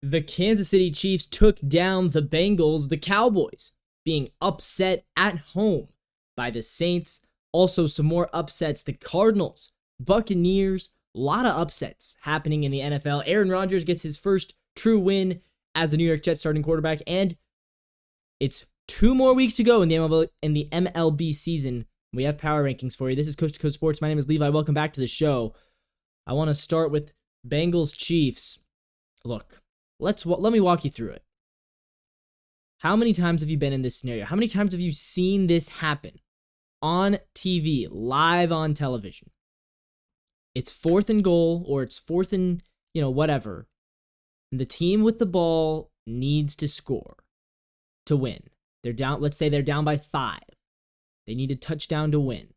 The Kansas City Chiefs took down the Bengals, the Cowboys being upset at home by the Saints. Also, some more upsets. The Cardinals, Buccaneers, a lot of upsets happening in the NFL. Aaron Rodgers gets his first true win as the New York Jets starting quarterback, and it's 2 more weeks to go in the MLB season. We have power rankings for you. This is Coast to Coast Sports. My name is Levi. Welcome back to the show. I want to start with Bengals Chiefs. Look, let me walk you through it. How many times have you been in this scenario? How many times have you seen this happen on TV, live on television? It's 4th and goal, or it's 4th and, whatever. And the team with the ball needs to score to win. They're down, let's say they're down by 5. They need a touchdown to win.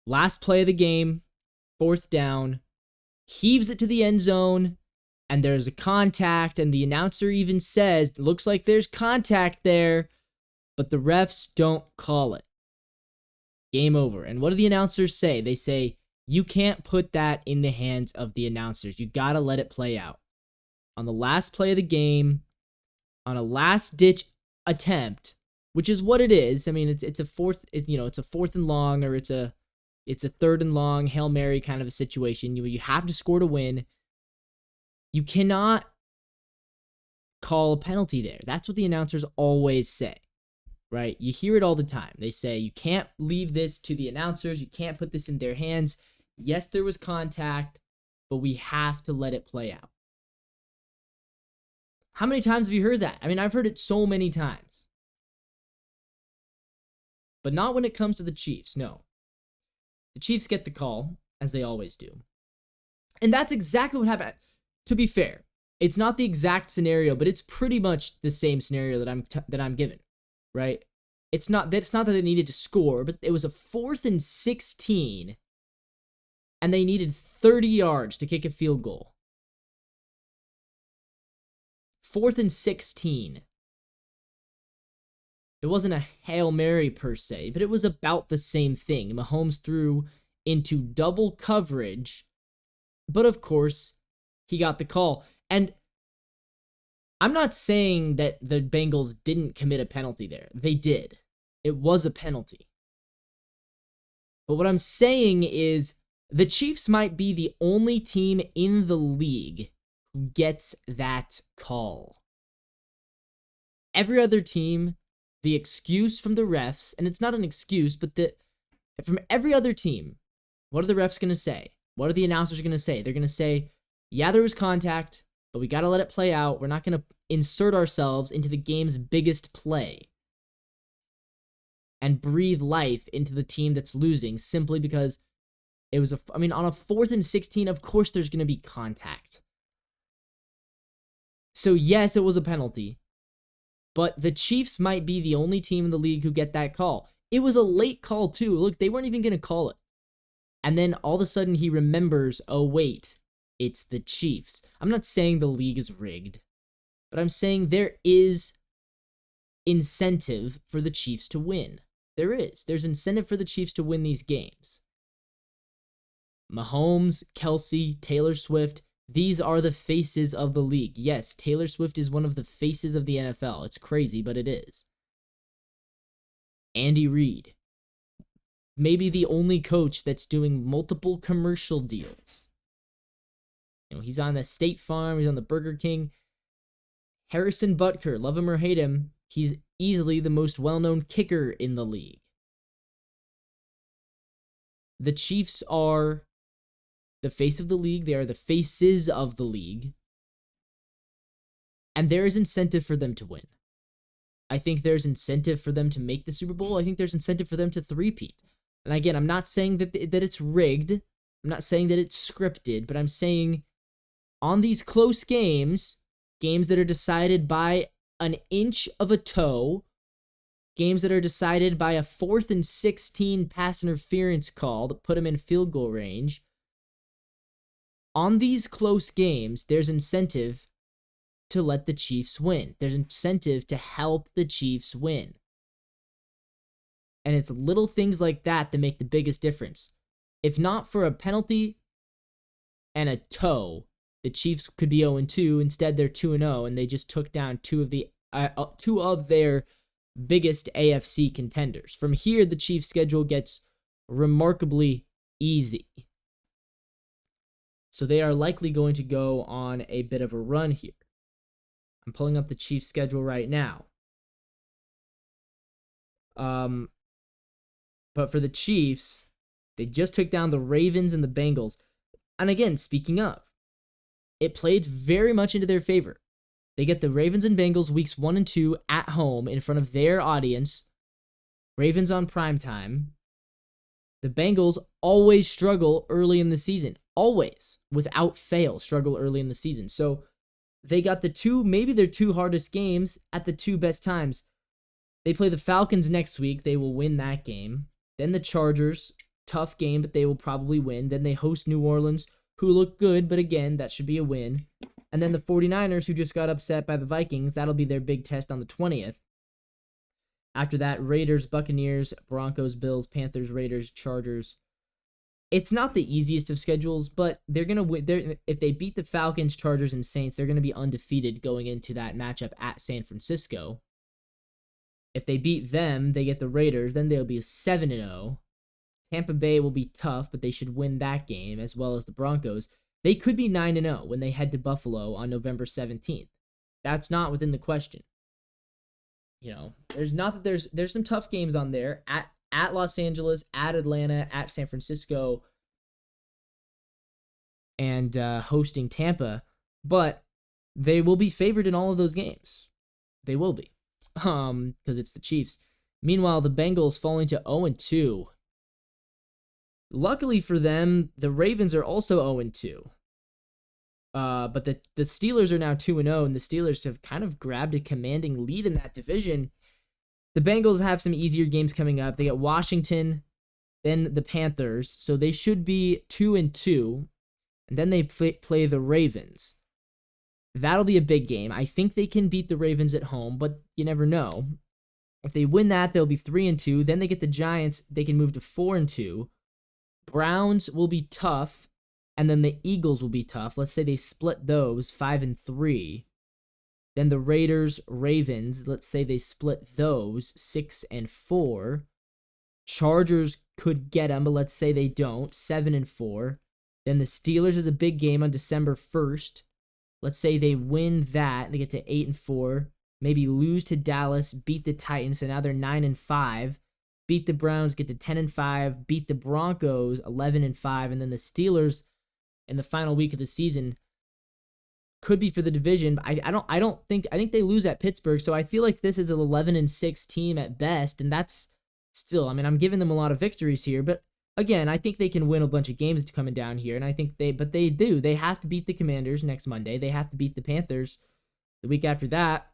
Last play of the game, 4th down, heaves it to the end zone, and there's a contact, and the announcer even says, looks like there's contact there, but the refs don't call it. Game over. And what do the announcers say? They say, you can't put that in the hands of the announcers. You gotta let it play out. On the last play of the game, on a last-ditch attempt, which is what it is. I mean, it's a 4th and long, or it's a 3rd and long, Hail Mary kind of a situation. You have to score to win. You cannot call a penalty there. That's what the announcers always say, right? You hear it all the time. They say, you can't leave this to the announcers. You can't put this in their hands. Yes, there was contact, but we have to let it play out. How many times have you heard that? I mean, I've heard it so many times. But not when it comes to the Chiefs, no. The Chiefs get the call, as they always do. And that's exactly what happened. To be fair, it's not the exact scenario, but it's pretty much the same scenario that I'm given, right? It's not that they needed to score, but it was a 4th and 16, and they needed 30 yards to kick a field goal. 4th and 16. It wasn't a Hail Mary per se, but it was about the same thing. Mahomes threw into double coverage, but of course, he got the call. And I'm not saying that the Bengals didn't commit a penalty there. They did. It was a penalty. But what I'm saying is the Chiefs might be the only team in the league who gets that call. Every other team, the excuse from the refs, and it's not an excuse, but from every other team, what are the refs going to say? What are the announcers going to say? They're going to say, yeah, there was contact, but we got to let it play out. We're not going to insert ourselves into the game's biggest play and breathe life into the team that's losing simply because it was on a 4th and 16, of course there's going to be contact. So yes, it was a penalty, but the Chiefs might be the only team in the league who get that call. It was a late call too. Look, they weren't even going to call it. And then all of a sudden he remembers, oh wait, it's the Chiefs. I'm not saying the league is rigged, but I'm saying there is incentive for the Chiefs to win. There is. There's incentive for the Chiefs to win these games. Mahomes, Kelsey, Taylor Swift, these are the faces of the league. Yes, Taylor Swift is one of the faces of the NFL. It's crazy, but it is. Andy Reid, maybe the only coach that's doing multiple commercial deals. He's on the State Farm, he's on the Burger King. Harrison Butker, love him or hate him, he's easily the most well-known kicker in the league. The Chiefs are the face of the league. They are the faces of the league. And there is incentive for them to win. I think there's incentive for them to make the Super Bowl. I think there's incentive for them to three-peat. And again, I'm not saying that it's rigged. I'm not saying that it's scripted, but I'm saying on these close games that are decided by an inch of a toe, games that are decided by a 4th and 16 pass interference call to put them in field goal range, on these close games, there's incentive to let the Chiefs win. There's incentive to help the Chiefs win. And it's little things like that that make the biggest difference. If not for a penalty and a toe, the Chiefs could be 0-2. Instead, they're 2-0, and they just took down two of their biggest AFC contenders. From here, the Chiefs' schedule gets remarkably easy. So they are likely going to go on a bit of a run here. I'm pulling up the Chiefs' schedule right now. But for the Chiefs, they just took down the Ravens and the Bengals. And again, speaking of, it played very much into their favor. They get the Ravens and Bengals weeks 1 and 2 at home in front of their audience. Ravens on primetime. The Bengals always struggle early in the season. Always, without fail, struggle early in the season. So they got maybe their two hardest games at the two best times. They play the Falcons next week. They will win that game. Then the Chargers, tough game, but they will probably win. Then they host New Orleans, who look good, but again, that should be a win. And then the 49ers, who just got upset by the Vikings, that'll be their big test on the 20th. After that, Raiders, Buccaneers, Broncos, Bills, Panthers, Raiders, Chargers. It's not the easiest of schedules, but they're going to win. If they beat the Falcons, Chargers, and Saints, they're going to be undefeated going into that matchup at San Francisco. If they beat them, they get the Raiders, then they'll be 7-0. Tampa Bay will be tough, but they should win that game, as well as the Broncos. They could be 9-0 when they head to Buffalo on November 17th. That's not within the question. There's some tough games on there at Los Angeles, at Atlanta, at San Francisco, and hosting Tampa, but they will be favored in all of those games. They will be, because it's the Chiefs. Meanwhile, the Bengals falling to 0-2. Luckily for them, the Ravens are also 0-2. But the Steelers are now 2-0, and the Steelers have kind of grabbed a commanding lead in that division. The Bengals have some easier games coming up. They get Washington, then the Panthers, so they should be 2-2, and then they play the Ravens. That'll be a big game. I think they can beat the Ravens at home, but you never know. If they win that, they'll be 3-2. Then they get the Giants. They can move to 4-2. Browns will be tough, and then the Eagles will be tough. Let's say they split those 5-3. Then the Raiders, Ravens, let's say they split those 6-4. Chargers could get them, but let's say they don't, 7-4. Then the Steelers is a big game on December 1st. Let's say they win that, they get to 8-4. Maybe lose to Dallas, beat the Titans, so now they're 9-5. Beat the Browns, get to 10-5. Beat the Broncos, 11-5, and then the Steelers in the final week of the season could be for the division. But I think they lose at Pittsburgh, so I feel like this is an 11-6 team at best, and that's still, I'm giving them a lot of victories here, but again, I think they can win a bunch of games coming down here, and I think they do. They have to beat the Commanders next Monday. They have to beat the Panthers the week after that.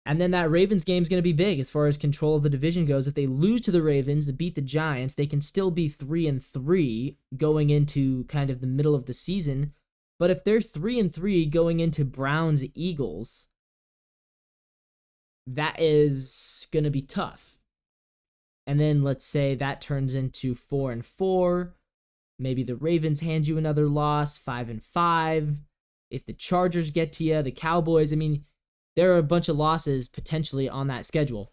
And then that Ravens game is going to be big as far as control of the division goes. If they lose to the Ravens, they beat the Giants, they can still be 3-3 going into kind of the middle of the season. But if they're 3-3 going into Browns-Eagles, that is going to be tough. And then let's say that turns into 4-4. Maybe the Ravens hand you another loss, 5-5. If the Chargers get to you, the Cowboys, there are a bunch of losses potentially on that schedule.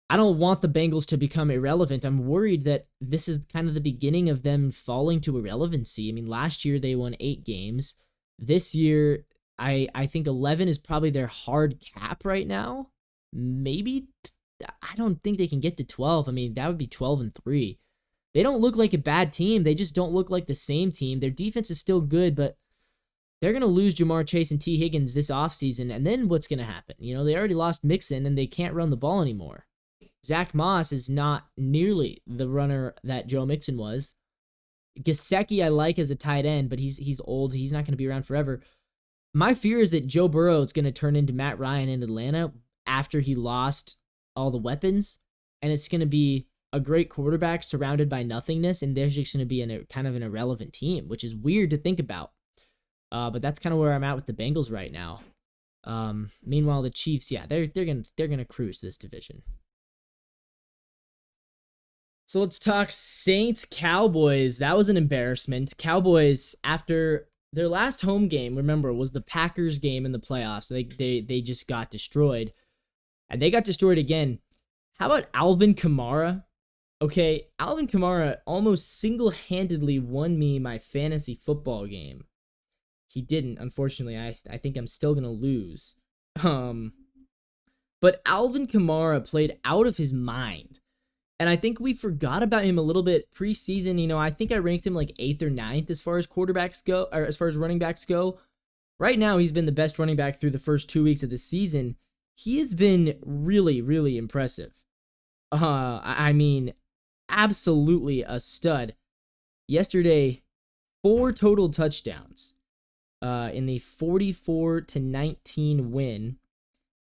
I don't want the Bengals to become irrelevant. I'm worried that this is kind of the beginning of them falling to irrelevancy. Last year they won 8 games. This year, I think 11 is probably their hard cap right now. Maybe, I don't think they can get to 12. That would be 12-3. They don't look like a bad team. They just don't look like the same team. Their defense is still good, but they're going to lose Jamar Chase and T. Higgins this offseason, and then what's going to happen? They already lost Mixon, and they can't run the ball anymore. Zach Moss is not nearly the runner that Joe Mixon was. Gesicki I like as a tight end, but he's old. He's not going to be around forever. My fear is that Joe Burrow is going to turn into Matt Ryan in Atlanta after he lost all the weapons, and it's going to be a great quarterback surrounded by nothingness, and they're just going to be kind of an irrelevant team, which is weird to think about. But that's kind of where I'm at with the Bengals right now. Meanwhile, the Chiefs, they're gonna cruise this division. So let's talk Saints Cowboys. That was an embarrassment. Cowboys, after their last home game, remember, was the Packers game in the playoffs. They just got destroyed. And they got destroyed again. How about Alvin Kamara? Okay, Alvin Kamara almost single-handedly won me my fantasy football game. He didn't, unfortunately. I think I'm still gonna lose. But Alvin Kamara played out of his mind. And I think we forgot about him a little bit preseason. I think I ranked him like 8th or 9th as far as quarterbacks go, or as far as running backs go. Right now, he's been the best running back through the first 2 weeks of the season. He has been really, really impressive. I mean, absolutely a stud. Yesterday, 4 total touchdowns in the 44-19 win.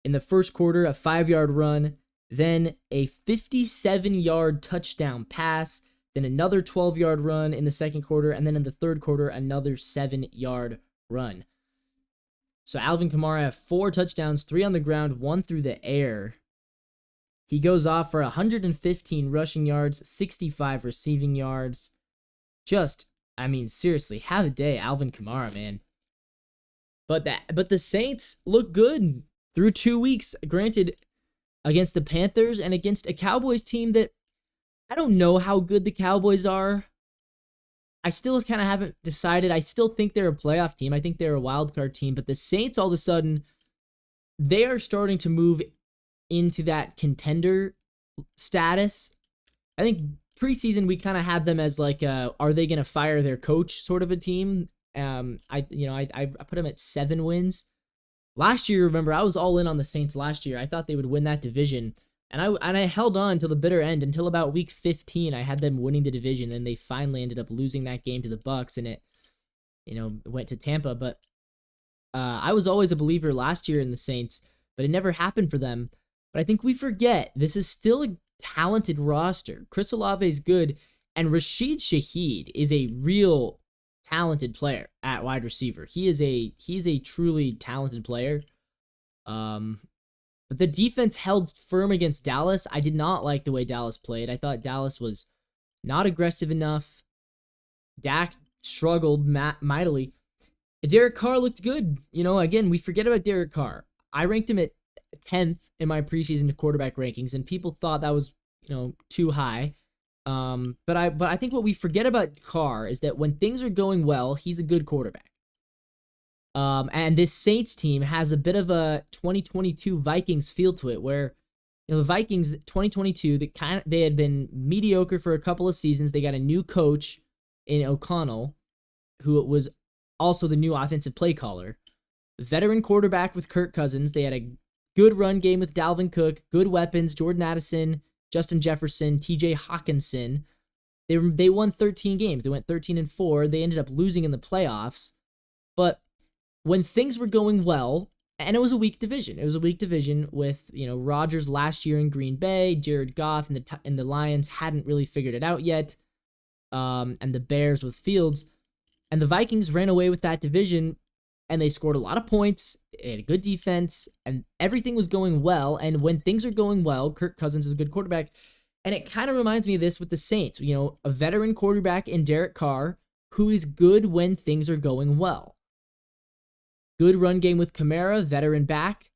In the first quarter, a 5-yard run, then a 57-yard touchdown pass, then another 12-yard run in the second quarter, and then in the third quarter, another 7-yard run. So Alvin Kamara had 4 touchdowns, 3 on the ground, 1 through the air. He goes off for 115 rushing yards, 65 receiving yards. Seriously, have a day, Alvin Kamara, man. But the Saints look good through 2 weeks. Granted, against the Panthers and against a Cowboys team that I don't know how good the Cowboys are. I still kind of haven't decided. I still think they're a playoff team. I think they're a wild card team. But the Saints, all of a sudden, they are starting to move into that contender status. I think preseason we kind of had them as like, are they going to fire their coach sort of a team? I put them at 7 wins. Last year, remember, I was all in on the Saints last year. I thought they would win that division. And I held on till the bitter end until about week 15. I had them winning the division, and they finally ended up losing that game to the Bucs, and it, went to Tampa. But I was always a believer last year in the Saints, but it never happened for them. But I think we forget this is still a talented roster. Chris Olave is good, and Rashid Shaheed is a real talented player at wide receiver. He's a truly talented player. But the defense held firm against Dallas. I did not like the way Dallas played. I thought Dallas was not aggressive enough. Dak struggled mightily. Derek Carr looked good. Again, we forget about Derek Carr. I ranked him at 10th in my preseason quarterback rankings, and people thought that was, too high. But I think what we forget about Carr is that when things are going well, he's a good quarterback. And this Saints team has a bit of a 2022 Vikings feel to it, where the Vikings 2022 they had been mediocre for a couple of seasons. They got a new coach in O'Connell, who was also the new offensive play caller. Veteran quarterback with Kirk Cousins. They had a good run game with Dalvin Cook, good weapons, Jordan Addison, Justin Jefferson, TJ Hawkinson. They won 13 games. They went 13-4. They ended up losing in the playoffs. But when things were going well, and it was a weak division. It was a weak division with, Rodgers last year in Green Bay, Jared Goff, and the Lions hadn't really figured it out yet, and the Bears with Fields. And the Vikings ran away with that division, and they scored a lot of points. They had a good defense, and everything was going well. And when things are going well, Kirk Cousins is a good quarterback. And it kind of reminds me of this with the Saints. A veteran quarterback in Derek Carr who is good when things are going well. Good run game with Kamara, veteran back.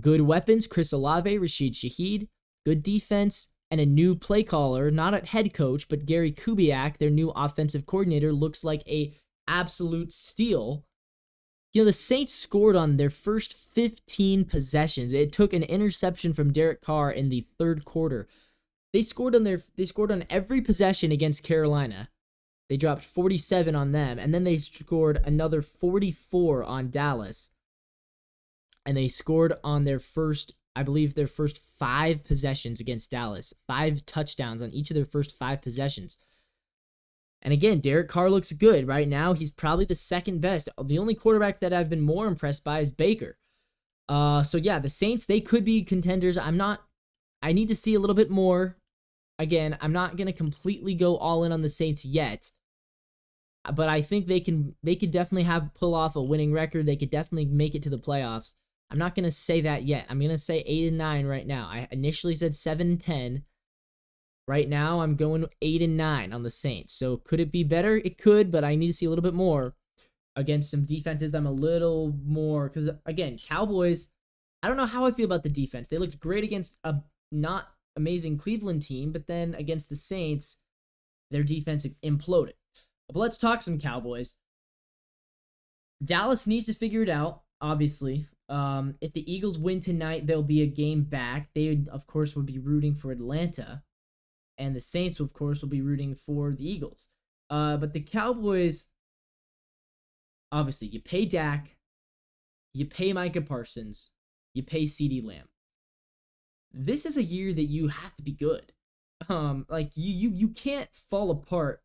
Good weapons, Chris Olave, Rashid Shaheed. Good defense, and a new play caller, not a head coach, but Gary Kubiak, their new offensive coordinator, looks like a absolute steal. The Saints scored on their first 15 possessions. It took an interception from Derek Carr in the third quarter. They scored on every possession against Carolina. They dropped 47 on them, and then they scored another 44 on Dallas. And they scored on their first 5 possessions against Dallas. 5 touchdowns on each of their first 5 possessions. And again, Derek Carr looks good. Right now, he's probably the second best. The only quarterback that I've been more impressed by is Baker. So yeah, the Saints, they could be contenders. I need to see a little bit more. Again, I'm not going to completely go all in on the Saints yet. But I think they could definitely pull off a winning record. They could definitely make it to the playoffs. I'm not going to say that yet. I'm going to say 8-9 right now. I initially said 7-10. Right now, I'm going 8-9 on the Saints. So could it be better? It could, but I need to see a little bit more against some defenses that I'm a little more, because again, Cowboys, I don't know how I feel about the defense. They looked great against a not amazing Cleveland team, but then against the Saints, their defense imploded. But let's talk some Cowboys. Dallas needs to figure it out, obviously. If the Eagles win tonight, there'll be a game back. They, of course, would be rooting for Atlanta. And the Saints, of course, will be rooting for the Eagles. But the Cowboys, obviously, you pay Dak, you pay Micah Parsons, you pay CeeDee Lamb. This is a year that you have to be good. Like you can't fall apart,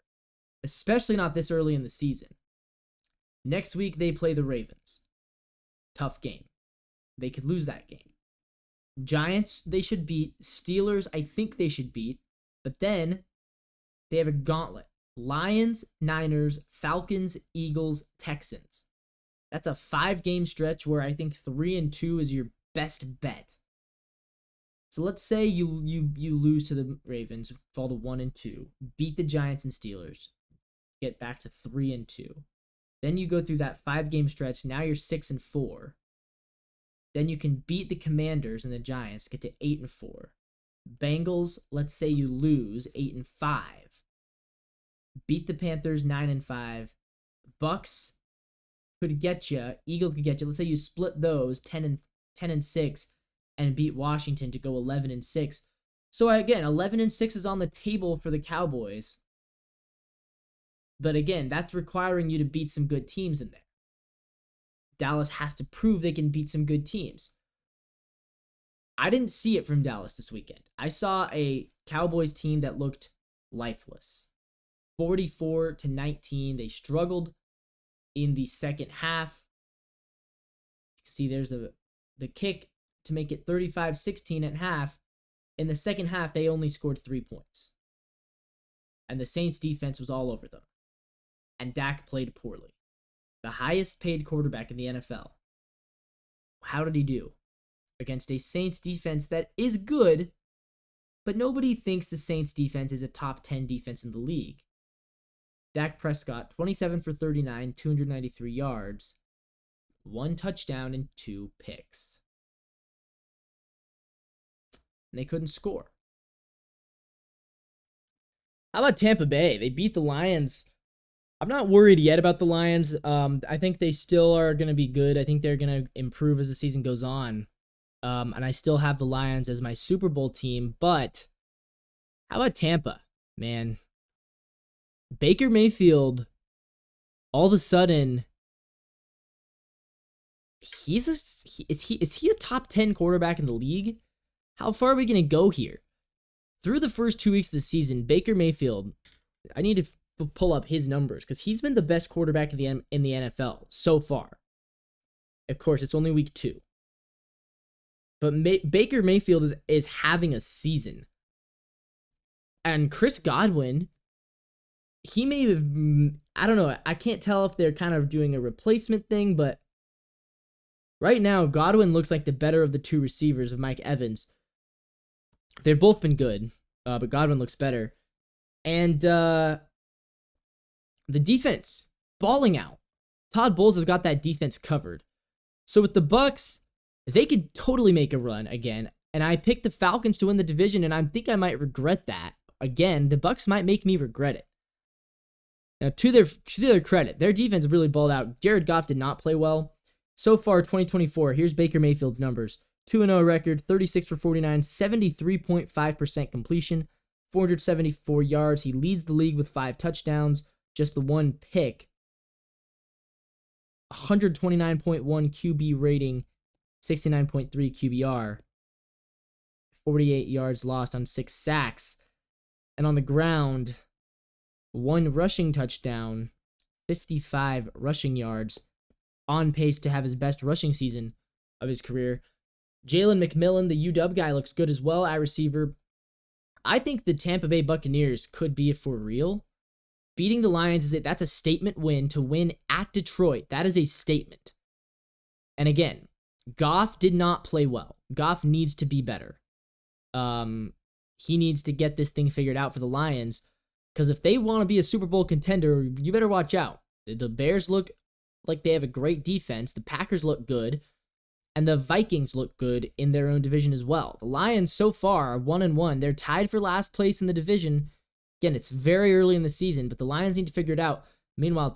especially not this early in the season. Next week they play the Ravens. Tough game. They could lose that game. Giants, they should beat. Steelers, I think they should beat. But then they have a gauntlet. Lions, Niners, Falcons, Eagles, Texans. That's a 5-game stretch where I think 3-2 is your best bet. So let's say you lose to the Ravens, fall to 1-2, beat the Giants and Steelers, get back to 3-2. Then you go through that 5-game stretch. Now you're 6-4. Then you can beat the Commanders and the Giants, get to 8-4. Bengals, let's say you lose 8-5. Beat the Panthers 9-5. Bucks could get you. Eagles could get you. Let's say you split those 10-6 and beat Washington to go 11-6. So again, 11-6 is on the table for the Cowboys. But again, that's requiring you to beat some good teams in there. Dallas has to prove they can beat some good teams. I didn't see it from Dallas this weekend. I saw a Cowboys team that looked lifeless. 44-19. They struggled in the second half. See, there's the kick to make it 35-16 at half. In the second half, they only scored 3 points. And the Saints defense was all over them. And Dak played poorly. The highest paid quarterback in the NFL. How did he do? Against a Saints defense that is good, but nobody thinks the Saints defense is a top 10 defense in the league. Dak Prescott, 27 for 39, 293 yards, 1 touchdown and 2 picks. And they couldn't score. How about Tampa Bay? They beat the Lions. I'm not worried yet about the Lions. I think they still are going to be good. I think they're going to improve as the season goes on. And I still have the Lions as my Super Bowl team. But how about Tampa? Man, Baker Mayfield, all of a sudden, is he a top 10 quarterback in the league? How far are we going to go here? Through the first 2 weeks of the season, Baker Mayfield, I need to pull up his numbers because he's been the best quarterback in the NFL so far. Of course, it's only week 2. But Baker Mayfield is having a season. And Chris Godwin, he may have, I don't know, I can't tell if they're kind of doing a replacement thing, but right now, Godwin looks like the better of the 2 receivers of Mike Evans. They've both been good, but Godwin looks better. And the defense, balling out. Todd Bowles has got that defense covered. So with the Bucks, they could totally make a run again. And I picked the Falcons to win the division, and I think I might regret that. Again, the Bucks might make me regret it. Now, to their credit, their defense really balled out. Jared Goff did not play well. So far, 2024, here's Baker Mayfield's numbers. 2-0 record, 36 for 49, 73.5% completion, 474 yards. He leads the league with 5 touchdowns, just the 1 pick. 129.1 QB rating, 69.3 QBR, 48 yards lost on 6 sacks. And on the ground, 1 rushing touchdown, 55 rushing yards, on pace to have his best rushing season of his career. Jalen McMillan, the UW guy, looks good as well at receiver. I think the Tampa Bay Buccaneers could be for real. Beating the Lions, that's a statement win. To win at Detroit, that is a statement. And again, Goff did not play well. Goff needs to be better. he needs to get this thing figured out for the Lions, because if they want to be a Super Bowl contender, you better watch out. The Bears look like they have a great defense. The Packers look good. And the Vikings look good in their own division as well. The Lions so far are 1-1. They're tied for last place in the division. Again, it's very early in the season, but the Lions need to figure it out. Meanwhile,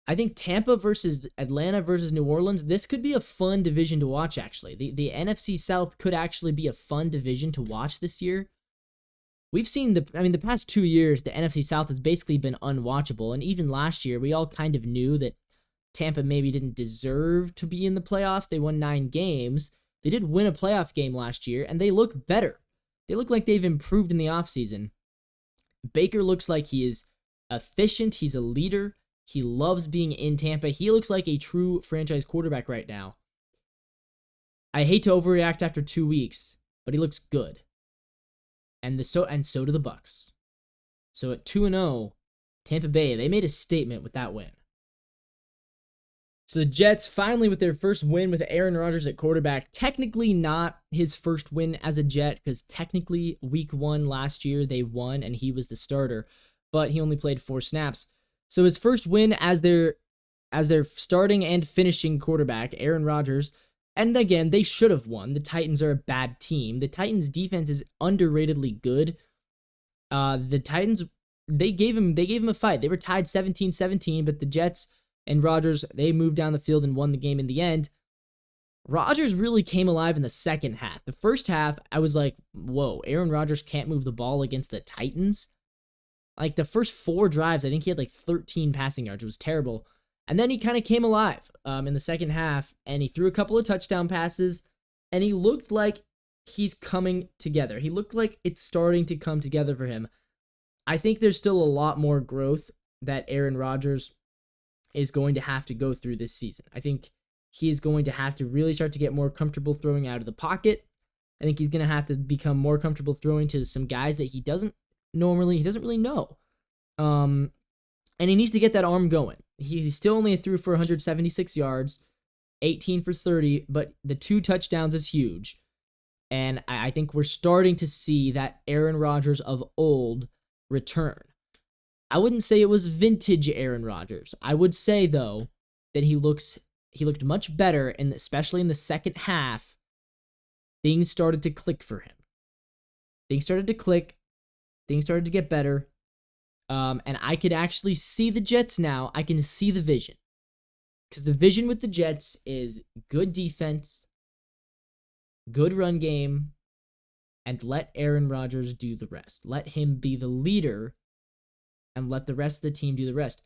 I think Tampa versus Atlanta versus New Orleans, this could be a fun division to watch, actually. The NFC South could actually be a fun division to watch this year. We've seen the past 2 years, the NFC South has basically been unwatchable. And even last year, we all kind of knew that Tampa maybe didn't deserve to be in the playoffs. They won 9 games. They did win a playoff game last year, and they look better. They look like they've improved in the offseason. Baker looks like he is efficient. He's a leader. He loves being in Tampa. He looks like a true franchise quarterback right now. I hate to overreact after 2 weeks, but he looks good. And so do the Bucs. So at 2-0, Tampa Bay, they made a statement with that win. So the Jets finally with their first win with Aaron Rodgers at quarterback. Technically not his first win as a Jet, because technically week 1 last year they won and he was the starter, but he only played 4 snaps. So his first win as their starting and finishing quarterback, Aaron Rodgers. And again, they should have won. The Titans are a bad team. The Titans defense is underratedly good. The Titans, they gave him a fight. They were tied 17-17, but the Jets and Rodgers, they moved down the field and won the game in the end. Rodgers really came alive in the second half. The first half, I was like, whoa, Aaron Rodgers can't move the ball against the Titans? Like the first 4 drives, I think he had like 13 passing yards. It was terrible. And then he kind of came alive in the second half, and he threw a couple of touchdown passes, and he looked like he's coming together. He looked like it's starting to come together for him. I think there's still a lot more growth that Aaron Rodgers is going to have to go through this season. I think he is going to have to really start to get more comfortable throwing out of the pocket. I think he's going to have to become more comfortable throwing to some guys that he doesn't really know. And he needs to get that arm going. He still only threw for 176 yards, 18 for 30, but the 2 touchdowns is huge. And I think we're starting to see that Aaron Rodgers of old return. I wouldn't say it was vintage Aaron Rodgers. I would say, though, that he looked much better, and especially in the second half, things started to click for him. Things started to click. Things started to get better. And I could actually see the Jets now. I can see the vision. Because the vision with the Jets is good defense, good run game, and let Aaron Rodgers do the rest. Let him be the leader, and let the rest of the team do the rest.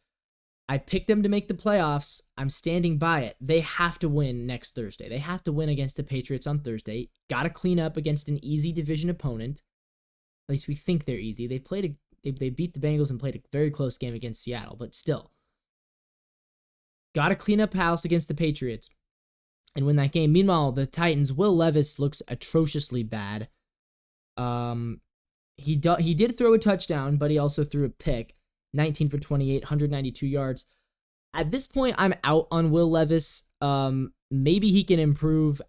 I picked them to make the playoffs. I'm standing by it. They have to win next Thursday. They have to win against the Patriots on Thursday. Got to clean up against an easy division opponent. At least we think they're easy. They beat the Bengals and played a very close game against Seattle, but still. Got to clean up house against the Patriots and win that game. Meanwhile, the Titans, Will Levis looks atrociously bad. He did throw a touchdown, but he also threw a pick. 19 for 28, 192 yards. At this point, I'm out on Will Levis. Maybe he can improve.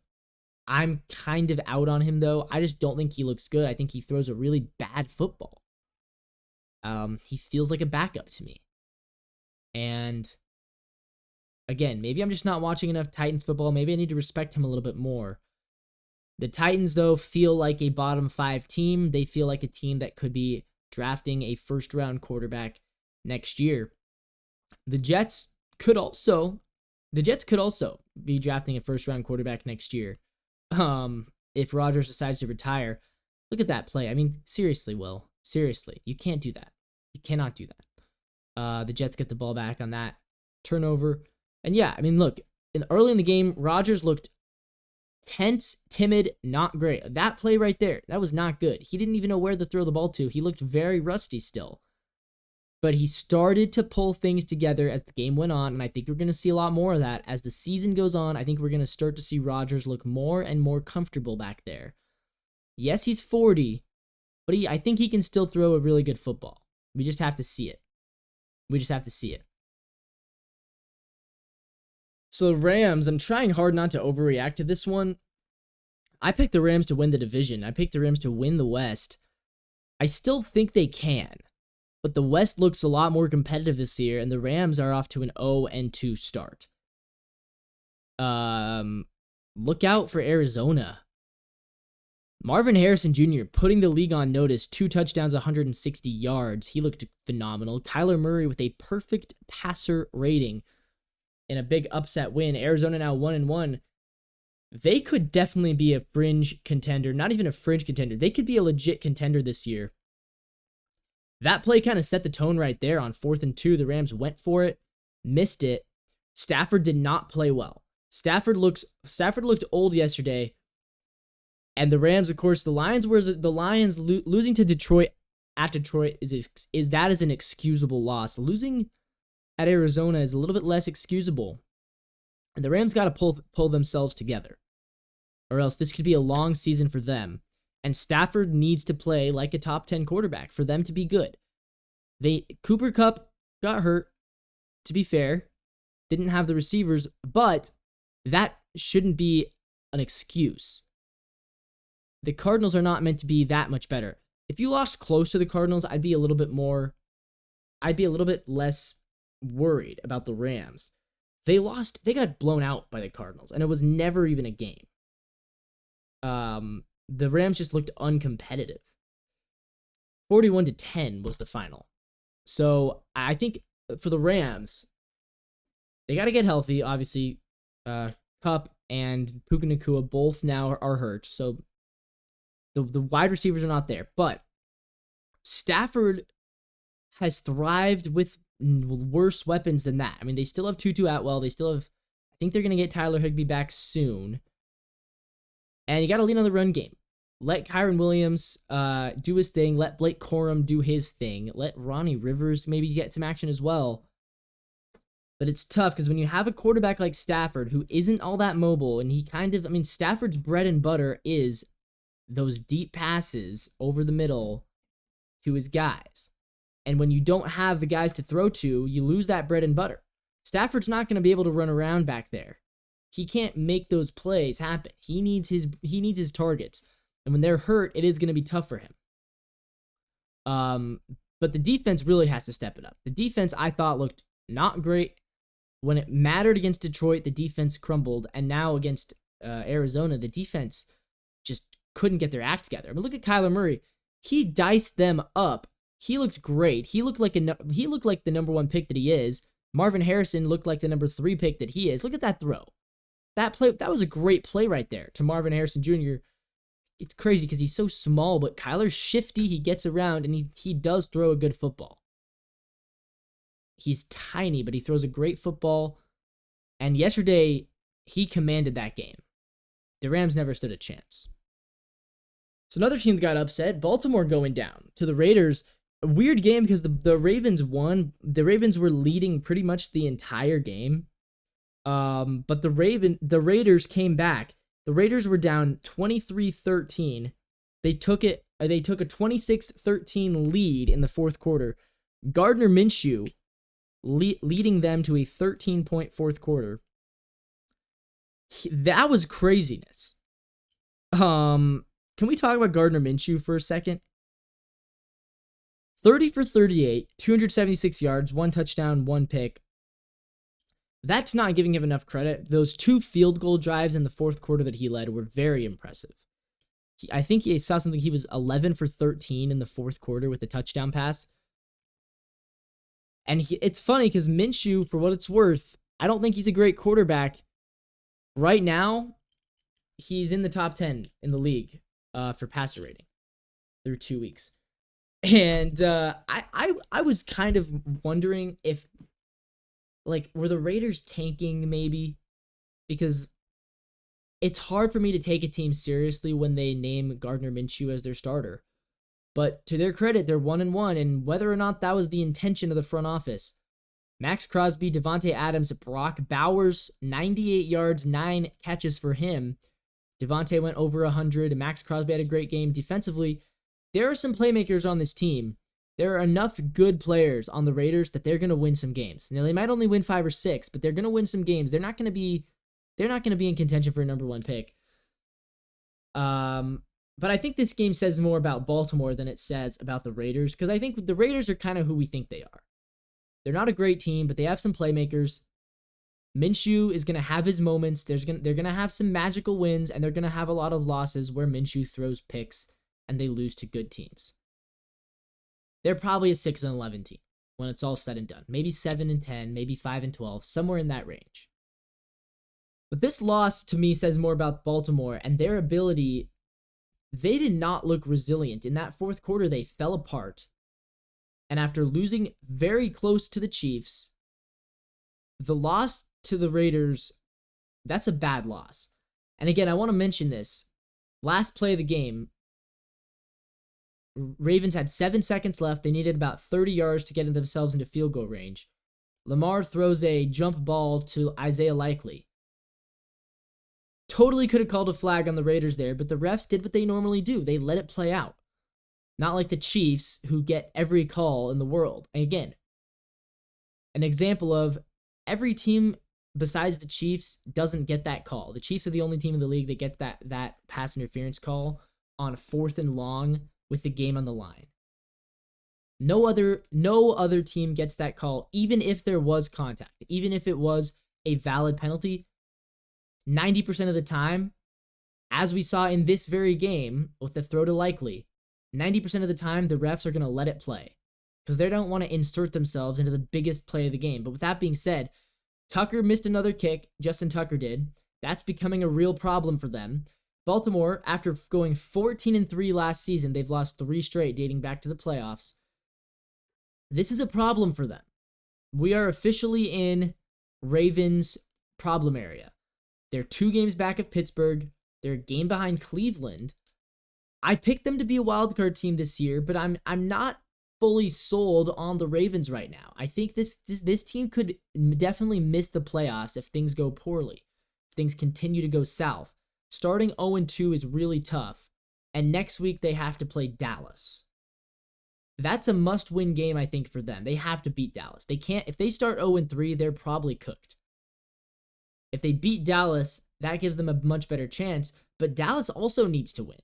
I'm kind of out on him, though. I just don't think he looks good. I think he throws a really bad football. He feels like a backup to me. And again, maybe I'm just not watching enough Titans football. Maybe I need to respect him a little bit more. The Titans, though, feel like a bottom 5 team. They feel like a team that could be drafting a first-round quarterback next year. The Jets could also be drafting a first-round quarterback next year. If Rodgers decides to retire. Look at that play. I mean, seriously, Will. Seriously, you can't do that. You cannot do that. The Jets get the ball back on that turnover. And yeah, I mean, look, early in the game, Rodgers looked tense, timid, not great. That play right there, that was not good. He didn't even know where to throw the ball to. He looked very rusty still. But he started to pull things together as the game went on, and I think we're going to see a lot more of that. As the season goes on, I think we're going to start to see Rodgers look more and more comfortable back there. Yes, he's 40, but I think he can still throw a really good football. We just have to see it. So the Rams, I'm trying hard not to overreact to this one. I picked the Rams to win the division. I picked the Rams to win the West. I still think they can, but the West looks a lot more competitive this year, and the Rams are off to an 0-2 start. Look out for Arizona. Marvin Harrison Jr. putting the league on notice, 2 touchdowns, 160 yards. He looked phenomenal. Kyler Murray with a perfect passer rating in a big upset win. Arizona now 1-1. They could definitely be a fringe contender. Not even a fringe contender. They could be a legit contender this year. That play kind of set the tone right there on 4th and 2. The Rams went for it, missed it. Stafford did not play well. Stafford looked old yesterday. And the Rams, of course, the Lions losing to Detroit at Detroit is an excusable loss. Losing at Arizona is a little bit less excusable. And the Rams got to pull themselves together, or else this could be a long season for them. And Stafford needs to play like a top 10 quarterback for them to be good. Cooper Kupp got hurt, to be fair, didn't have the receivers, but that shouldn't be an excuse. The Cardinals are not meant to be that much better. If you lost close to the Cardinals, I'd be a little bit less worried about the Rams. They got blown out by the Cardinals, and it was never even a game. The Rams just looked uncompetitive. 41-10 was the final. So I think for the Rams, they got to get healthy. Obviously, Kupp and Puka Nacua both now are hurt, so the wide receivers are not there. But Stafford has thrived with worse weapons than that. I mean, they still have Tutu Atwell. I think they're going to get Tyler Higbee back soon. And you got to lean on the run game. Let Kyron Williams do his thing. Let Blake Corum do his thing. Let Ronnie Rivers maybe get some action as well. But it's tough because when you have a quarterback like Stafford who isn't all that mobile, and Stafford's bread and butter is those deep passes over the middle to his guys. And when you don't have the guys to throw to, you lose that bread and butter. Stafford's not going to be able to run around back there. He can't make those plays happen. He needs his targets. And when they're hurt, it is going to be tough for him. But the defense really has to step it up. The defense, I thought, looked not great. When it mattered against Detroit, the defense crumbled. And now against Arizona, the defense just couldn't get their act together. I mean, look at Kyler Murray. He diced them up. He looked great. He looked like the number 1 pick that he is. Marvin Harrison looked like the number 3 pick that he is. Look at that throw. That was a great play right there to Marvin Harrison Jr. It's crazy because he's so small, but Kyler's shifty. He gets around, and he does throw a good football. He's tiny, but he throws a great football. And yesterday, he commanded that game. The Rams never stood a chance. So another team that got upset, Baltimore going down to the Raiders. A weird game because the Ravens won. The Ravens were leading pretty much the entire game. But the Raiders came back. The Raiders were down 23-13. They took a 26-13 lead in the fourth quarter. Gardner Minshew leading them to a 13-point fourth quarter. That was craziness. Can we talk about Gardner Minshew for a second? 30 for 38, 276 yards, 1 touchdown, 1 pick. That's not giving him enough credit. Those 2 field goal drives in the fourth quarter that he led were very impressive. I think he saw something. He was 11 for 13 in the fourth quarter with a touchdown pass. And it's funny because Minshew, for what it's worth, I don't think he's a great quarterback. Right now, he's in the top 10 in the league for passer rating through 2 weeks. And I was kind of wondering if, were the Raiders tanking maybe? Because it's hard for me to take a team seriously when they name Gardner Minshew as their starter. But to their credit, they're 1-1, and whether or not that was the intention of the front office, Max Crosby, Devontae Adams, Brock Bowers, 98 yards, 9 catches for him. Devontae went over 100. Max Crosby had a great game defensively. There are some playmakers on this team. There are enough good players on the Raiders that they're going to win some games. Now, they might only win 5 or 6, but they're going to win some games. They're not going to be in contention for a number 1 pick. But I think this game says more about Baltimore than it says about the Raiders, because I think the Raiders are kind of who we think they are. They're not a great team, but they have some playmakers. Minshew is going to have his moments. They're going to have some magical wins, and they're going to have a lot of losses where Minshew throws picks and they lose to good teams. They're probably a 6-11 team when it's all said and done. Maybe 7-10, maybe 5-12, somewhere in that range. But this loss to me says more about Baltimore and their ability. They did not look resilient. In that fourth quarter, they fell apart. And after losing very close to the Chiefs, the loss to the Raiders, that's a bad loss. And again, I want to mention this. Last play of the game, Ravens had 7 seconds left. They needed about 30 yards to get themselves into field goal range. Lamar throws a jump ball to Isaiah Likely. Totally could have called a flag on the Raiders there, but the refs did what they normally do. They let it play out. Not like the Chiefs, who get every call in the world. And again, an example of every team besides the Chiefs doesn't get that call. The Chiefs are the only team in the league that gets that pass interference call on 4th and long with the game on the line. No other team gets that call, even if there was contact, even if it was a valid penalty. 90% of the time, as we saw in this very game with the throw to Likely, 90% of the time the refs are going to let it play because they don't want to insert themselves into the biggest play of the game. But with that being said, Tucker missed another kick. Justin Tucker did. That's becoming a real problem for them. Baltimore, after going 14-3 last season, they've lost 3 straight dating back to the playoffs. This is a problem for them. We are officially in Ravens problem area. They're 2 games back of Pittsburgh. They're a game behind Cleveland. I picked them to be a wildcard team this year, but I'm not fully sold on the Ravens right now. I think this team could definitely miss the playoffs if things go poorly, if things continue to go south. Starting 0-2 is really tough, and next week they have to play Dallas. That's a must-win game, I think, for them. They have to beat Dallas. They can't. If they start 0-3, they're probably cooked. If they beat Dallas, that gives them a much better chance, but Dallas also needs to win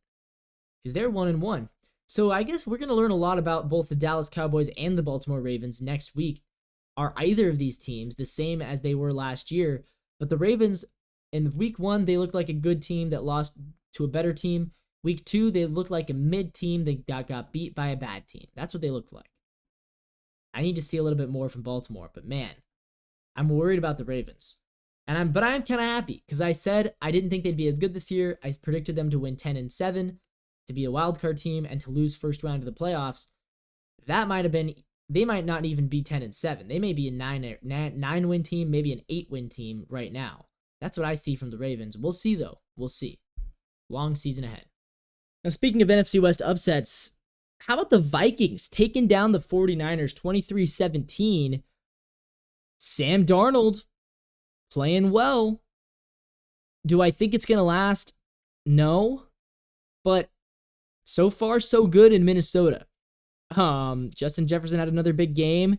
because they're 1-1. So I guess we're going to learn a lot about both the Dallas Cowboys and the Baltimore Ravens next week. Are either of these teams the same as they were last year? But the Ravens, in week 1, they looked like a good team that lost to a better team. Week 2, they looked like a mid team that got beat by a bad team. That's what they looked like. I need to see a little bit more from Baltimore, but man, I'm worried about the Ravens. But I am kind of happy because I said I didn't think they'd be as good this year. I predicted them to win 10-7, to be a wildcard team, and to lose first round of the playoffs. That might have been. They might not even be 10-7. They may be a 9-win team, maybe an 8-win team right now. That's what I see from the Ravens. We'll see though. We'll see. Long season ahead. Now speaking of NFC West upsets, how about the Vikings taking down the 49ers 23-17? Sam Darnold playing well. Do I think it's going to last? No. But so far, so good in Minnesota. Justin Jefferson had another big game,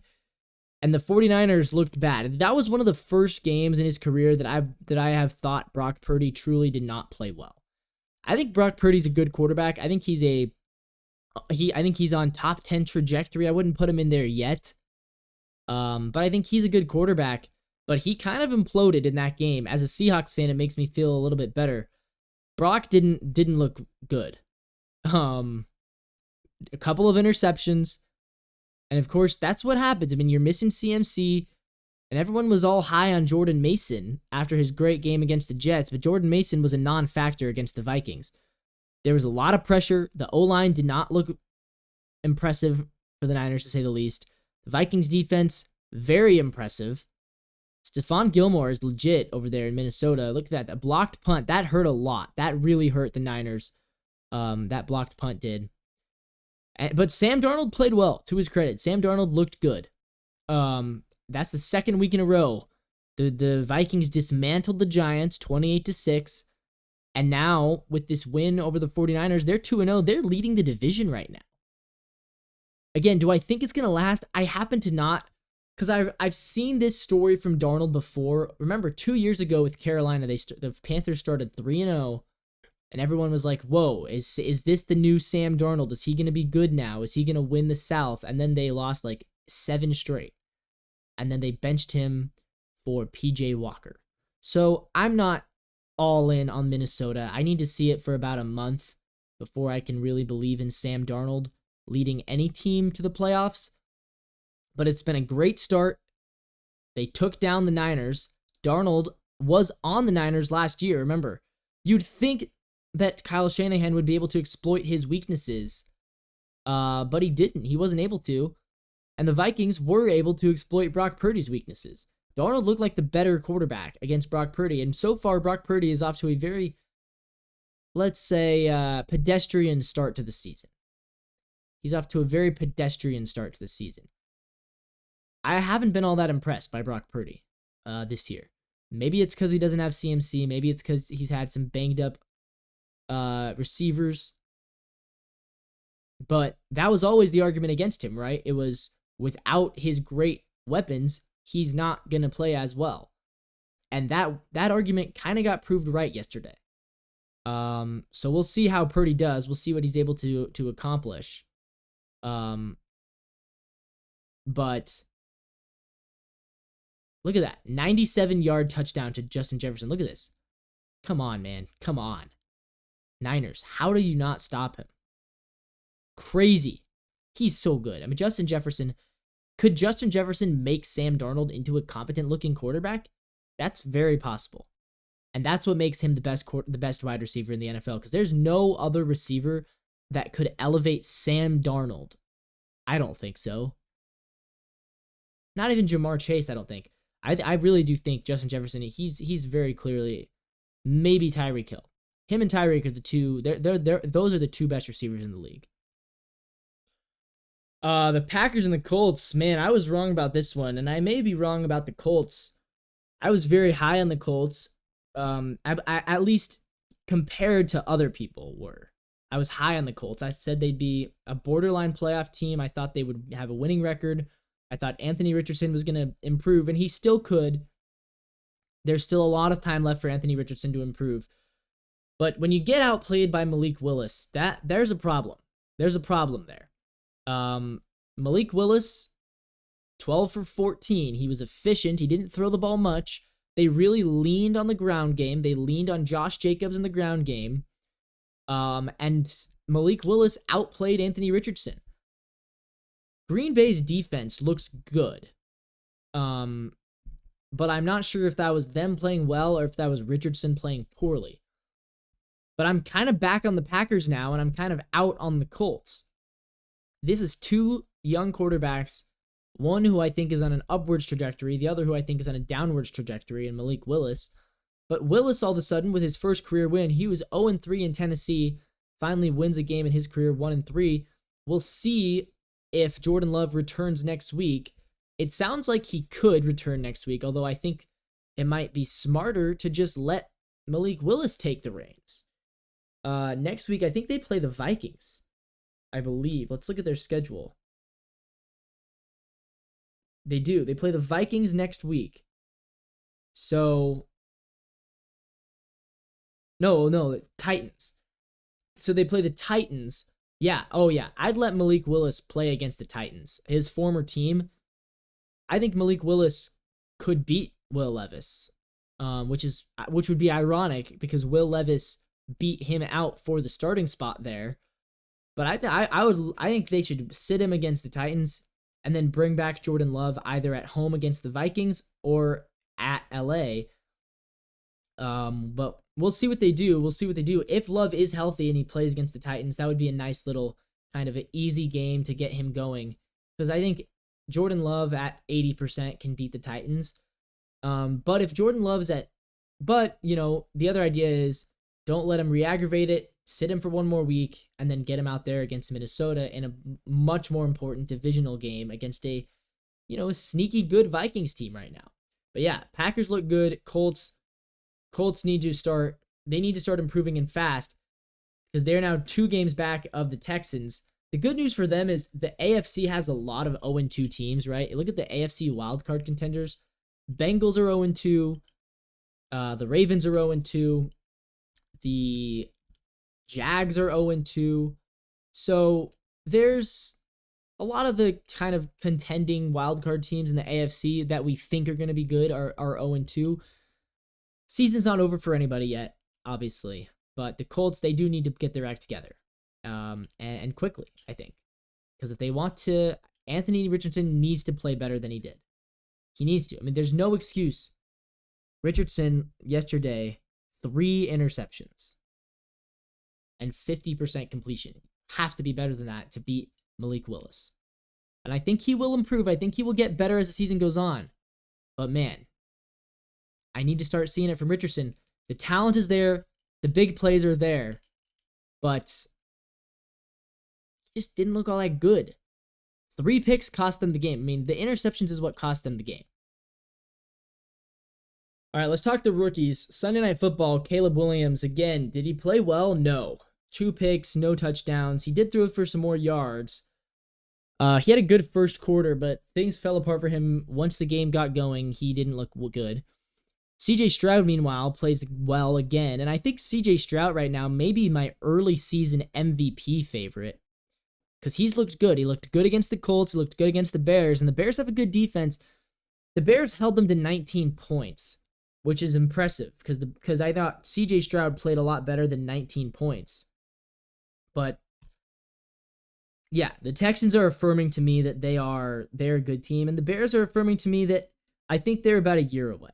and the 49ers looked bad. That was one of the first games in his career that I have thought Brock Purdy truly did not play well. I think Brock Purdy's a good quarterback. I think he's on top 10 trajectory. I wouldn't put him in there yet. But I think he's a good quarterback. But he kind of imploded in that game. As a Seahawks fan, it makes me feel a little bit better. Brock didn't look good. A couple of interceptions. And of course, that's what happens. I mean, you're missing CMC, and everyone was all high on Jordan Mason after his great game against the Jets, but Jordan Mason was a non-factor against the Vikings. There was a lot of pressure. The O-line did not look impressive for the Niners, to say the least. The Vikings defense, very impressive. Stephon Gilmore is legit over there in Minnesota. Look at that. That blocked punt, that hurt a lot. That really hurt the Niners. That blocked punt did. But Sam Darnold played well, to his credit. Sam Darnold looked good. That's the second week in a row. The Vikings dismantled the Giants 28-6. And now, with this win over the 49ers, they're 2-0. They're leading the division right now. Again, do I think it's going to last? I happen to not. Because I've seen this story from Darnold before. Remember, 2 years ago with Carolina, the Panthers started 3-0, And everyone was like, whoa, is this the new Sam Darnold? Is he going to be good now? Is he going to win the South? And then they lost like 7 straight. And then they benched him for PJ Walker. So I'm not all in on Minnesota. I need to see it for about a month before I can really believe in Sam Darnold leading any team to the playoffs. But it's been a great start. They took down the Niners. Darnold was on the Niners last year, remember. You'd think that Kyle Shanahan would be able to exploit his weaknesses, but he didn't. He wasn't able to. And the Vikings were able to exploit Brock Purdy's weaknesses. Darnold looked like the better quarterback against Brock Purdy, and so far Brock Purdy is off to a very, let's say, pedestrian start to the season. He's off to a very pedestrian start to the season. I haven't been all that impressed by Brock Purdy this year. Maybe it's because he doesn't have CMC. Maybe it's because he's had some banged up receivers. But that was always the argument against him, right? It was without his great weapons, he's not going to play as well. And that argument kind of got proved right yesterday. So we'll see how Purdy does. We'll see what he's able to accomplish. But look at that. 97-yard touchdown to Justin Jefferson. Look at this. Come on, man. Come on. Niners, how do you not stop him? Crazy. He's so good. I mean, Justin Jefferson. Could Justin Jefferson make Sam Darnold into a competent-looking quarterback? That's very possible. And that's what makes him the best wide receiver in the NFL, because there's no other receiver that could elevate Sam Darnold. I don't think so. Not even Jamar Chase, I don't think. I really do think Justin Jefferson, he's very clearly maybe Tyreek Hill. Him and Tyreek are the two. Those are the two best receivers in the league. The Packers and the Colts, man, I was wrong about this one, and I may be wrong about the Colts. I was very high on the Colts, at least compared to other people were. I was high on the Colts. I said they'd be a borderline playoff team. I thought they would have a winning record. I thought Anthony Richardson was going to improve, and he still could. There's still a lot of time left for Anthony Richardson to improve. But when you get outplayed by Malik Willis, there's a problem. There's a problem there. Malik Willis, 12 for 14. He was efficient. He didn't throw the ball much. They really leaned on the ground game. They leaned on Josh Jacobs in the ground game. And Malik Willis outplayed Anthony Richardson. Green Bay's defense looks good. But I'm not sure if that was them playing well or if that was Richardson playing poorly. But I'm kind of back on the Packers now, and I'm kind of out on the Colts. This is two young quarterbacks, one who I think is on an upwards trajectory, the other who I think is on a downwards trajectory, in Malik Willis. But Willis, all of a sudden, with his first career win, he was 0-3 in Tennessee, finally wins a game in his career, 1-3. We'll see if Jordan Love returns next week. It sounds like he could return next week, although I think it might be smarter to just let Malik Willis take the reins. Next week, I think they play the Vikings, I believe. Let's look at their schedule. They do. They play the Vikings next week. So, no, Titans. So they play the Titans. Yeah, oh yeah. I'd let Malik Willis play against the Titans. His former team. I think Malik Willis could beat Will Levis, which would be ironic because Will Levis beat him out for the starting spot there. But I think they should sit him against the Titans and then bring back Jordan Love either at home against the Vikings or at LA. But we'll see what they do. If Love is healthy and he plays against the Titans, that would be a nice little kind of an easy game to get him going. Because I think Jordan Love at 80% can beat the Titans. But if Jordan Love's the other idea is don't let him re-aggravate it, sit him for one more week, and then get him out there against Minnesota in a much more important divisional game against a sneaky good Vikings team right now. But yeah, Packers look good. Colts need to start improving and fast because they're now 2 games back of the Texans. The good news for them is the AFC has a lot of 0-2 teams, right? Look at the AFC wildcard contenders. Bengals are 0-2. The Ravens are 0-2. The Jags are 0-2. So there's a lot of the kind of contending wildcard teams in the AFC that we think are going to be good are 0-2. Season's not over for anybody yet, obviously. But the Colts, they do need to get their act together. And quickly, I think. Because if they want to, Anthony Richardson needs to play better than he did. He needs to. I mean, there's no excuse. Richardson, yesterday, 3 interceptions and 50% completion. Have to be better than that to beat Malik Willis. And I think he will improve. I think he will get better as the season goes on. But man, I need to start seeing it from Richardson. The talent is there. The big plays are there. But he just didn't look all that good. 3 picks cost them the game. I mean, the interceptions is what cost them the game. All right, let's talk the rookies. Sunday Night Football, Caleb Williams. Again, did he play well? No. 2 picks, no touchdowns. He did throw for some more yards. He had a good first quarter, but things fell apart for him once the game got going. He didn't look good. CJ Stroud, meanwhile, plays well again. And I think CJ Stroud right now may be my early season MVP favorite. Because he's looked good. He looked good against the Colts. He looked good against the Bears. And the Bears have a good defense. The Bears held them to 19 points, which is impressive. Because I thought CJ Stroud played a lot better than 19 points. But yeah, the Texans are affirming to me that they're a good team. And the Bears are affirming to me that I think they're about a year away.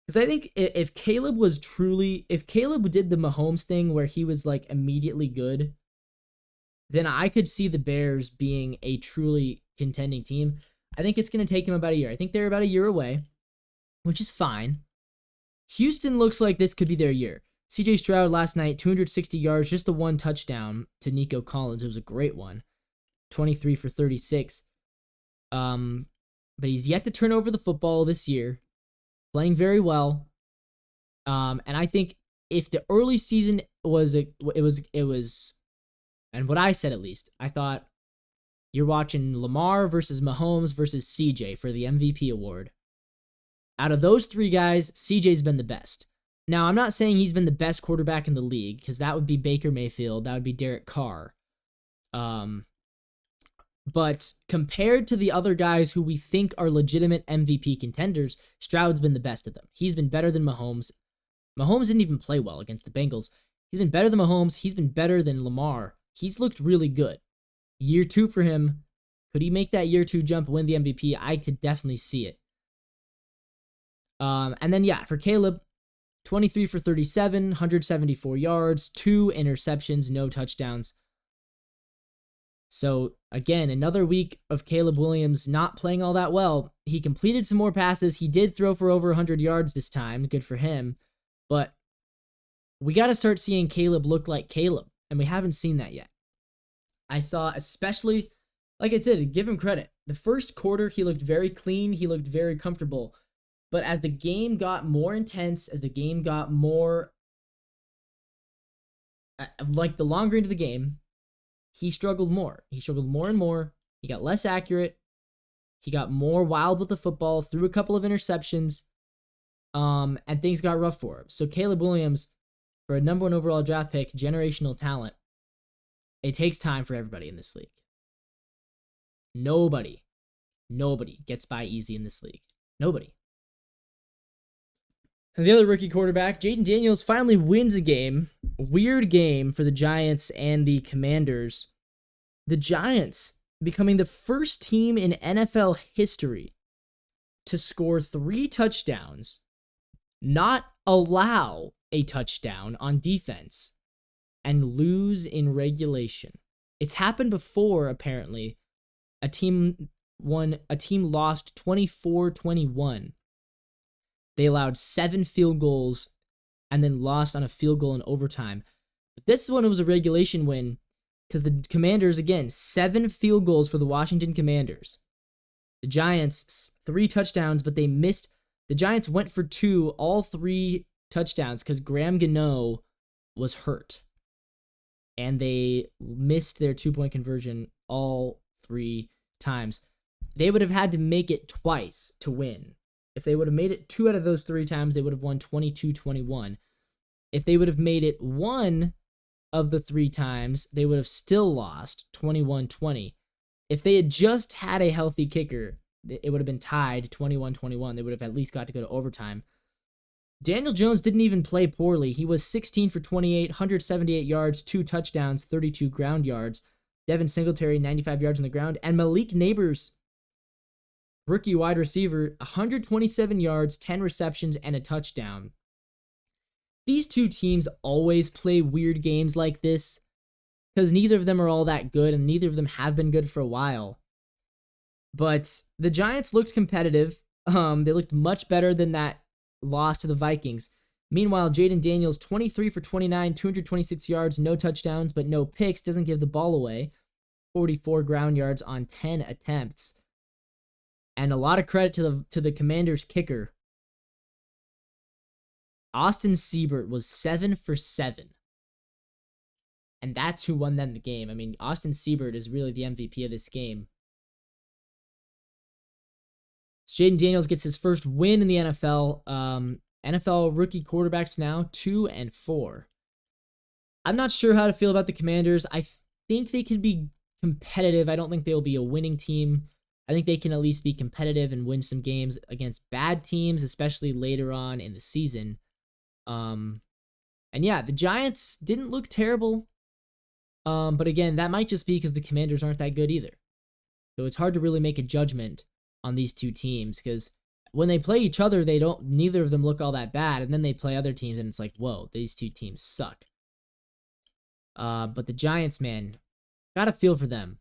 Because I think if Caleb did the Mahomes thing where he was like immediately good, then I could see the Bears being a truly contending team. I think it's going to take him about a year. I think they're about a year away, which is fine. Houston looks like this could be their year. CJ Stroud last night, 260 yards, just the 1 touchdown to Nico Collins. It was a great one. 23 for 36. But he's yet to turn over the football this year. Playing very well. And I think if the early season was, and what I said at least, I thought you're watching Lamar versus Mahomes versus CJ for the MVP award. Out of those 3 guys, CJ's been the best. Now, I'm not saying he's been the best quarterback in the league, because that would be Baker Mayfield, that would be Derek Carr. But compared to the other guys who we think are legitimate MVP contenders, Stroud's been the best of them. He's been better than Mahomes. Mahomes didn't even play well against the Bengals. He's been better than Mahomes. He's been better than Lamar. He's looked really good. Year 2 for him. Could he make that year 2 jump, win the MVP? I could definitely see it. And then, yeah, for Caleb, 23 for 37, 174 yards, 2 interceptions, no touchdowns. So, again, another week of Caleb Williams not playing all that well. He completed some more passes. He did throw for over 100 yards this time. Good for him. But we got to start seeing Caleb look like Caleb, and we haven't seen that yet. I saw, especially, like I said, give him credit. The first quarter, he looked very clean. He looked very comfortable. But as the game got more intense, as the game got more, like the longer into the game, he struggled more. He struggled more and more. He got less accurate. He got more wild with the football, threw a couple of interceptions, and things got rough for him. So Caleb Williams, for a number 1 overall draft pick, generational talent, it takes time for everybody in this league. Nobody gets by easy in this league. Nobody. And the other rookie quarterback, Jaden Daniels, finally wins a game. Weird game for the Giants and the Commanders. The Giants becoming the first team in NFL history to score 3 touchdowns, not allow a touchdown on defense, and lose in regulation. It's happened before, apparently. A team lost 24-21. They allowed 7 field goals and then lost on a field goal in overtime. But this one was a regulation win because the Commanders, again, 7 field goals for the Washington Commanders. The Giants, 3 touchdowns, but they missed. The Giants went for 2, all 3 touchdowns, because Graham Gano was hurt. And they missed their 2-point conversion all 3 times. They would have had to make it twice to win. If they would have made it 2 out of those 3 times, they would have won 22-21. If they would have made it 1 of the 3 times, they would have still lost 21-20. If they had just had a healthy kicker, it would have been tied 21-21. They would have at least got to go to overtime. Daniel Jones didn't even play poorly. He was 16 for 28, 178 yards, 2 touchdowns, 32 ground yards. Devin Singletary, 95 yards on the ground. And Malik Neighbors, rookie wide receiver, 127 yards, 10 receptions, and a touchdown. These two teams always play weird games like this because neither of them are all that good, and neither of them have been good for a while. But the Giants looked competitive. They looked much better than that loss to the Vikings. Meanwhile, Jaden Daniels, 23 for 29, 226 yards, no touchdowns, but no picks, doesn't give the ball away. 44 ground yards on 10 attempts. And a lot of credit to the Commanders' kicker. Austin Seibert was 7 for 7. And that's who won them the game. I mean, Austin Seibert is really the MVP of this game. Jaden Daniels gets his first win in the NFL. NFL rookie quarterbacks now 2-4. I'm not sure how to feel about the Commanders. I think they could be competitive. I don't think they'll be a winning team. I think they can at least be competitive and win some games against bad teams, especially later on in the season. And yeah, the Giants didn't look terrible. But again, that might just be because the Commanders aren't that good either. So it's hard to really make a judgment on these two teams because when they play each other, neither of them look all that bad. And then they play other teams and it's like, whoa, these two teams suck. But the Giants, man, got a feel for them.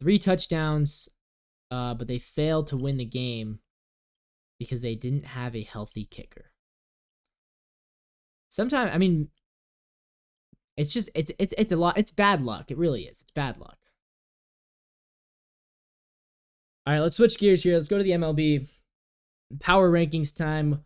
3 touchdowns, but they failed to win the game because they didn't have a healthy kicker. Sometimes, I mean, it's just, it's a lot. It's bad luck. It really is. It's bad luck. All right, let's switch gears here. Let's go to the MLB. Power rankings time.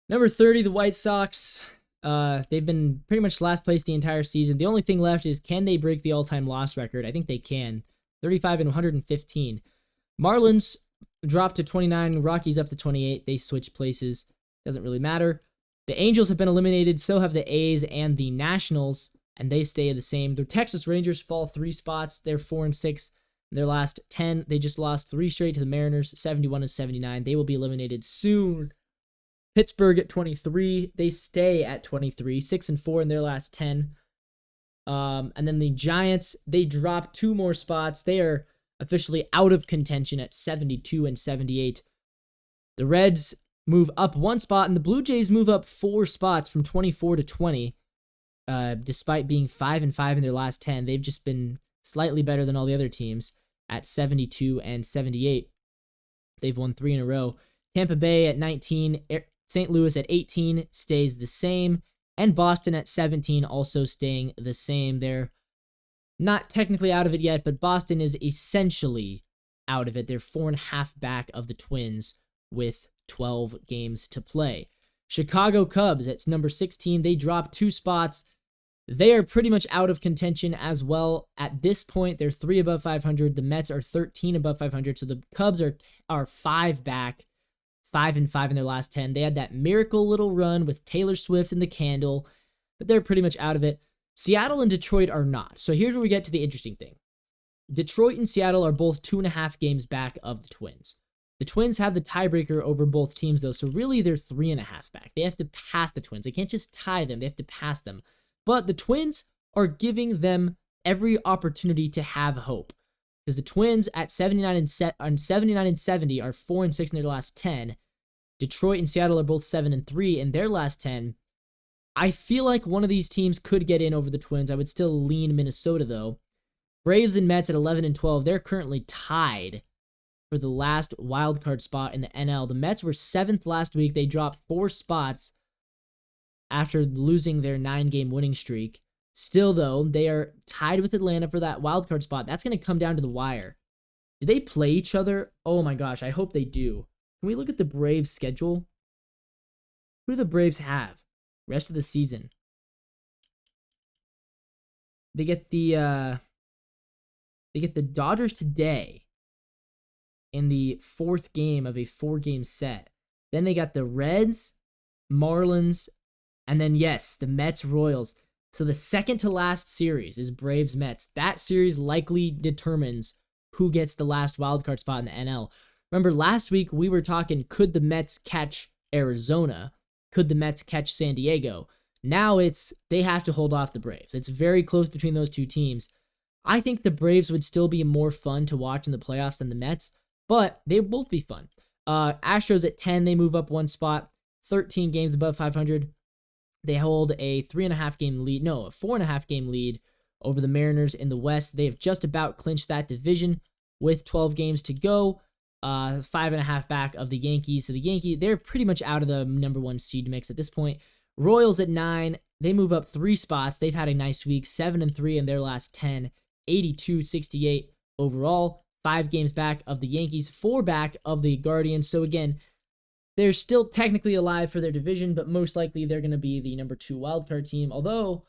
Number 30, the White Sox. They've been pretty much last place the entire season. The only thing left is, can they break the all-time loss record? I think they can. 35 and 115. Marlins dropped to 29. Rockies up to 28. They switched places. Doesn't really matter. The Angels have been eliminated. So have the A's and the Nationals, and they stay the same. The Texas Rangers fall 3 spots. They're 4-6. Their last 10, they just lost 3 straight to the Mariners, 71-79. They will be eliminated soon. Pittsburgh at 23. They stay at 23, 6-4 in their last 10. And then the Giants, they drop 2 more spots. They are officially out of contention at 72-78. The Reds move up 1 spot, and the Blue Jays move up 4 spots from 24 to 20. Despite being 5-5 in their last 10, they've just been slightly better than all the other teams at 72-78. They've won 3 in a row. Tampa Bay at 19, St. Louis at 18 stays the same, and Boston at 17 also staying the same. They're not technically out of it yet, but Boston is essentially out of it. They're 4.5 back of the Twins with 12 games to play. Chicago Cubs, it's number 16. They dropped 2 spots. They are pretty much out of contention as well. At this point, they're 3 above 500. The Mets are 13 above 500. So the Cubs are 5 back, 5-5 in their last 10. They had that miracle little run with Taylor Swift and the Candle, but they're pretty much out of it. Seattle and Detroit are not. So here's where we get to the interesting thing. Detroit and Seattle are both 2.5 games back of the Twins. The Twins have the tiebreaker over both teams, though, so really they're 3.5 back. They have to pass the Twins. They can't just tie them. They have to pass them. But the Twins are giving them every opportunity to have hope. Because the Twins at 79 and 70 are 4-6 in their last 10. Detroit and Seattle are both 7-3 in their last 10. I feel like one of these teams could get in over the Twins. I would still lean Minnesota, though. Braves and Mets at 11 and 12. They're currently tied for the last wildcard spot in the NL. The Mets were 7th last week. They dropped 4 spots after losing their 9-game winning streak. Still, though, they are tied with Atlanta for that wildcard spot. That's going to come down to the wire. Do they play each other? Oh my gosh, I hope they do. Can we look at the Braves' schedule? Who do the Braves have rest of the season? They get the Dodgers today in the 4th game of a 4-game set. Then they got the Reds, Marlins, and then, yes, the Mets, Royals. So the second to last series is Braves Mets. That series likely determines who gets the last wildcard spot in the NL. Remember, last week we were talking, could the Mets catch Arizona? Could the Mets catch San Diego? Now they have to hold off the Braves. It's very close between those two teams. I think the Braves would still be more fun to watch in the playoffs than the Mets, but they both be fun. Astros at 10, they move up one spot, 13 games above 500. They hold a 3.5 game lead, no, a 4.5 game lead over the Mariners in the West. They have just about clinched that division with 12 games to go, 5.5 back of the Yankees. So the Yankees, they're pretty much out of the number one seed mix at this point. Royals at 9, they move up 3 spots. They've had a nice week, 7-3 in their last 10, 82-68 overall, 5 games back of the Yankees, 4 back of the Guardians. So again, they're still technically alive for their division, but most likely they're going to be the number 2 wildcard team, although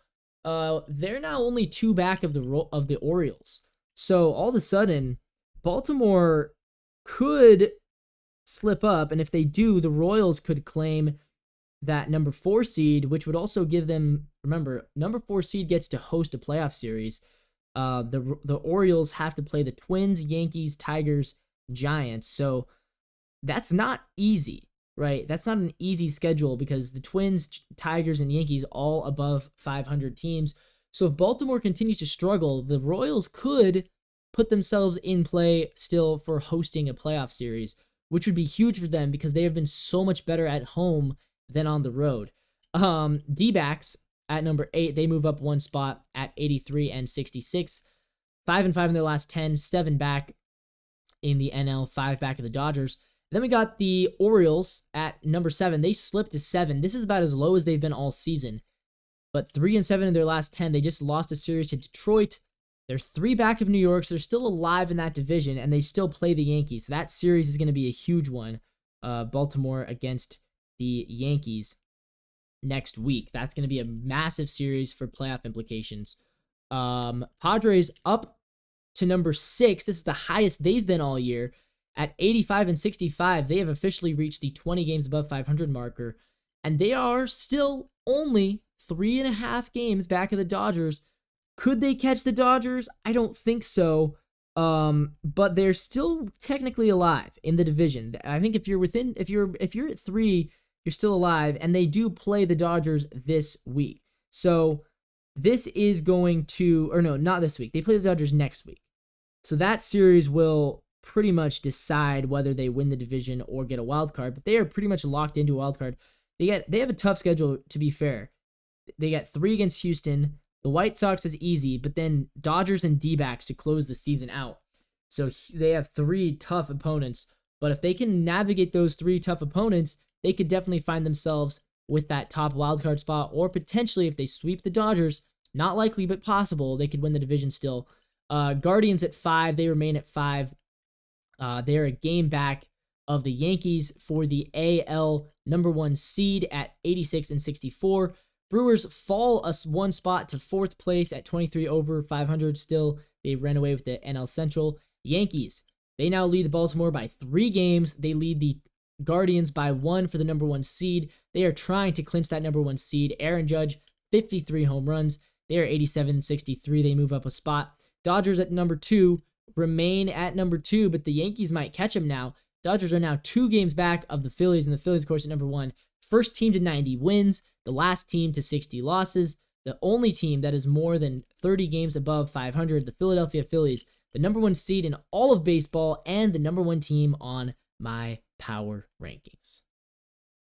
they're now only 2 back of the Orioles. So all of a sudden, Baltimore could slip up, and if they do, the Royals could claim that number 4 seed, which would also give them, remember, number 4 seed gets to host a playoff series. The Orioles have to play the Twins, Yankees, Tigers, Giants. So that's not easy, right? That's not an easy schedule because the Twins, Tigers, and Yankees all above 500 teams. So if Baltimore continues to struggle, the Royals could put themselves in play still for hosting a playoff series, which would be huge for them because they have been so much better at home than on the road. D-backs at number 8, they move up one spot at 83-66. 5-5 in their last 10, 7 back in the NL, 5 back of the Dodgers. Then we got the Orioles at number 7. They slipped to 7. This is about as low as they've been all season. But 3-7 in their last 10. They just lost a series to Detroit. They're 3 back of New York, so they're still alive in that division, and they still play the Yankees. So that series is going to be a huge one. Baltimore against the Yankees next week. That's going to be a massive series for playoff implications. Padres up to number 6. This is the highest they've been all year. At 85-65, they have officially reached the 20 games above 500 marker, and they are still only 3.5 games back of the Dodgers. Could they catch the Dodgers? I don't think so. But they're still technically alive in the division. I think if you're at 3, you're still alive, and they do play the Dodgers this week. So this is going to, or no, not this week. They play the Dodgers next week. So that series will pretty much decide whether they win the division or get a wild card, but they are pretty much locked into a wild card. They have a tough schedule, to be fair. They got 3 against Houston. The White Sox is easy, but then Dodgers and D-backs to close the season out. So they have 3 tough opponents, but if they can navigate those 3 tough opponents, they could definitely find themselves with that top wildcard spot, or potentially if they sweep the Dodgers, not likely but possible, they could win the division still. Guardians at 5, they remain at 5. They're a game back of the Yankees for the AL number 1 seed at 86-64. Brewers fall us 1 spot to 4th place at 23 over 500 still. They ran away with the NL Central. Yankees, they now lead the Baltimore by 3 games. They lead the Guardians by 1 for the number 1 seed. They are trying to clinch that number 1 seed. Aaron Judge, 53 home runs. They are 87-63. They move up a spot. Dodgers at number 2 remain at number 2, but the Yankees might catch them now. Dodgers are now 2 games back of the Phillies, and the Phillies, of course, at number 1. First team to 90 wins, the last team to 60 losses. The only team that is more than 30 games above 500, the Philadelphia Phillies, the number 1 seed in all of baseball and the number 1 team on my power rankings.